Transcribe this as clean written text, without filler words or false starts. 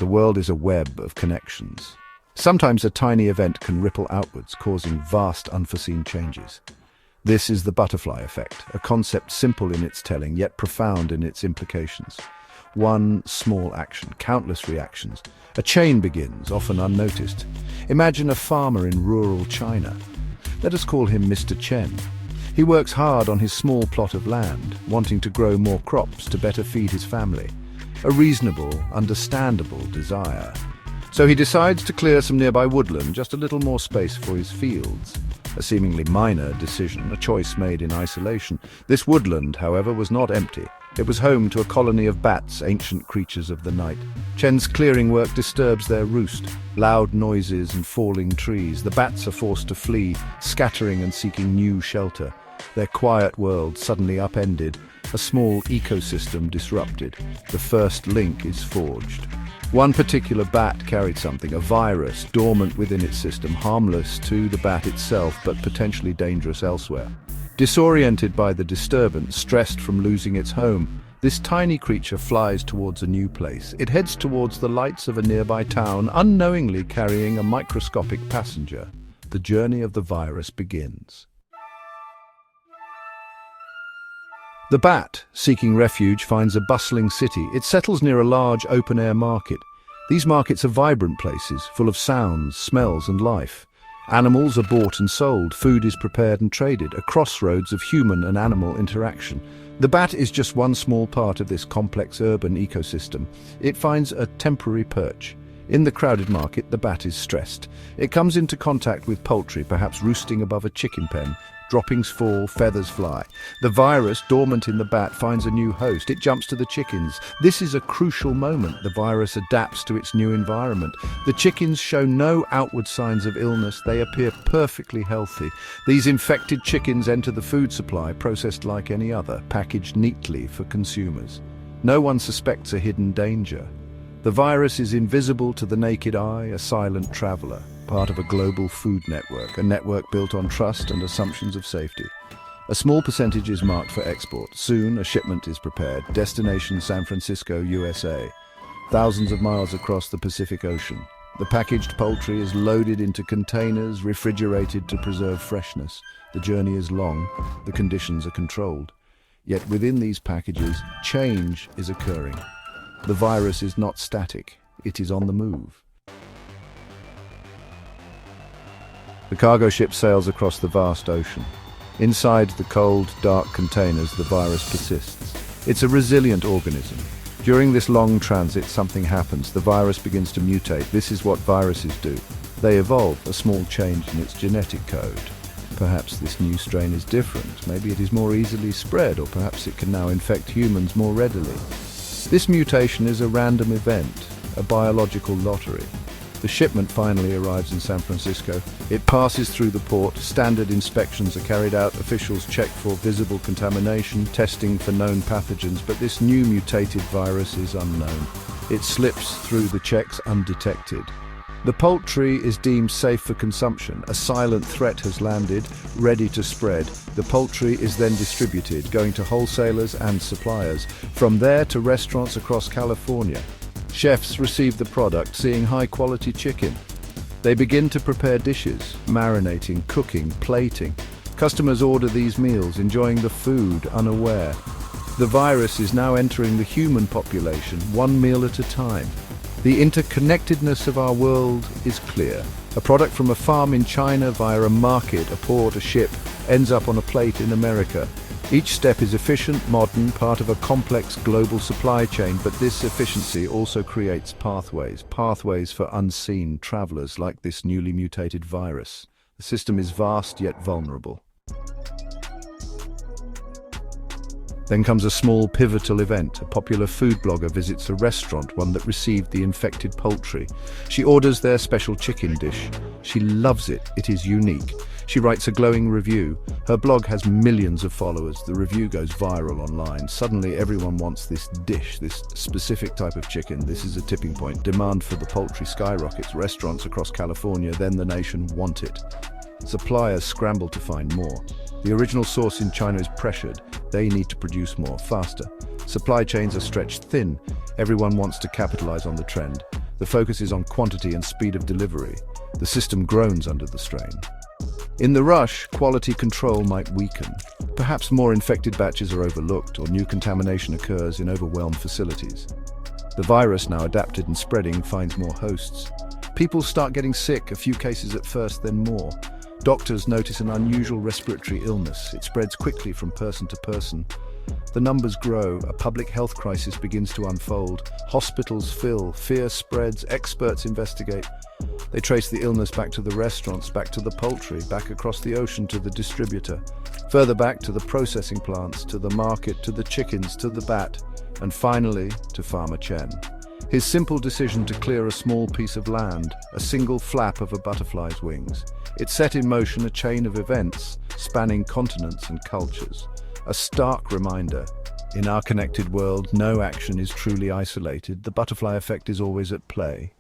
The world is a web of connections. Sometimes a tiny event can ripple outwards, causing vast unforeseen changes. This is the butterfly effect, a concept simple in its telling, yet profound in its implications. One small action, countless reactions. A chain begins, often unnoticed. Imagine a farmer in rural China. Let us call him Mr. Chen. He works hard on his small plot of land, wanting to grow more crops to better feed his family. A reasonable, understandable desire. So he decides to clear some nearby woodland, just a little more space for his fields. A seemingly minor decision, a choice made in isolation. This woodland, however, was not empty. It was home to a colony of bats, ancient creatures of the night. Chen's clearing work disturbs their roost. Loud noises and falling trees. The bats are forced to flee, scattering and seeking new shelter. Their quiet world suddenly upended, a small ecosystem disrupted. The first link is forged. One particular bat carried something, a virus, dormant within its system, harmless to the bat itself, but potentially dangerous elsewhere. Disoriented by the disturbance, stressed from losing its home, this tiny creature flies towards a new place. It heads towards the lights of a nearby town, unknowingly carrying a microscopic passenger. The journey of the virus begins. The bat, seeking refuge, finds a bustling city. It settles near a large open-air market. These markets are vibrant places, full of sounds, smells and life. Animals are bought and sold, food is prepared and traded, a crossroads of human and animal interaction. The bat is just one small part of this complex urban ecosystem. It finds a temporary perch. In the crowded market, the bat is stressed. It comes into contact with poultry, perhaps roosting above a chicken pen. Droppings fall, feathers fly. The virus, dormant in the bat, finds a new host. It jumps to the chickens. This is a crucial moment. The virus adapts to its new environment. The chickens show no outward signs of illness. They appear perfectly healthy. These infected chickens enter the food supply, processed like any other, packaged neatly for consumers. No one suspects a hidden danger. The virus is invisible to the naked eye, a silent traveler, part of a global food network, a network built on trust and assumptions of safety. A small percentage is marked for export. Soon, a shipment is prepared. Destination San Francisco, USA. Thousands of miles across the Pacific Ocean. The packaged poultry is loaded into containers, refrigerated to preserve freshness. The journey is long, the conditions are controlled. Yet within these packages, change is occurring. The virus is not static, it is on the move. The cargo ship sails across the vast ocean. Inside the cold, dark containers, the virus persists. It's a resilient organism. During this long transit, something happens. The virus begins to mutate. This is what viruses do. They evolve, a small change in its genetic code. Perhaps this new strain is different. Maybe it is more easily spread, or perhaps it can now infect humans more readily. This mutation is a random event, a biological lottery. The shipment finally arrives in San Francisco. It passes through the port. Standard inspections are carried out. Officials check for visible contamination, testing for known pathogens, but this new mutated virus is unknown. It slips through the checks undetected. The poultry is deemed safe for consumption. A silent threat has landed, ready to spread. The poultry is then distributed, going to wholesalers and suppliers. From there to restaurants across California. Chefs receive the product, seeing high-quality chicken. They begin to prepare dishes, marinating, cooking, plating. Customers order these meals, enjoying the food unaware. The virus is now entering the human population, one meal at a time. The interconnectedness of our world is clear. A product from a farm in China via a market, a port, a ship, ends up on a plate in America. Each step is efficient, modern, part of a complex global supply chain, but this efficiency also creates pathways for unseen travelers like this newly mutated virus. The system is vast yet vulnerable. Then comes a small pivotal event. A popular food blogger visits a restaurant, one that received the infected poultry. She orders their special chicken dish. She loves it. It is unique. She writes a glowing review. Her blog has millions of followers. The review goes viral online. Suddenly everyone wants this dish, this specific type of chicken. This is a tipping point. Demand for the poultry skyrockets. Restaurants across California, then the nation, want it. Suppliers scramble to find more. The original source in China is pressured. They need to produce more, faster. Supply chains are stretched thin. Everyone wants to capitalize on the trend. The focus is on quantity and speed of delivery. The system groans under the strain. In the rush, quality control might weaken. Perhaps more infected batches are overlooked or new contamination occurs in overwhelmed facilities. The virus, now adapted and spreading, finds more hosts. People start getting sick, a few cases at first, then more. Doctors notice an unusual respiratory illness. It spreads quickly from person to person. The numbers grow, a public health crisis begins to unfold. Hospitals fill, fear spreads, experts investigate. They trace the illness back to the restaurants, back to the poultry, back across the ocean to the distributor, further back to the processing plants, to the market, to the chickens, to the bat, and finally to Farmer Chen. His simple decision to clear a small piece of land, a single flap of a butterfly's wings, it set in motion a chain of events spanning continents and cultures. A stark reminder, in our connected world, no action is truly isolated. The butterfly effect is always at play.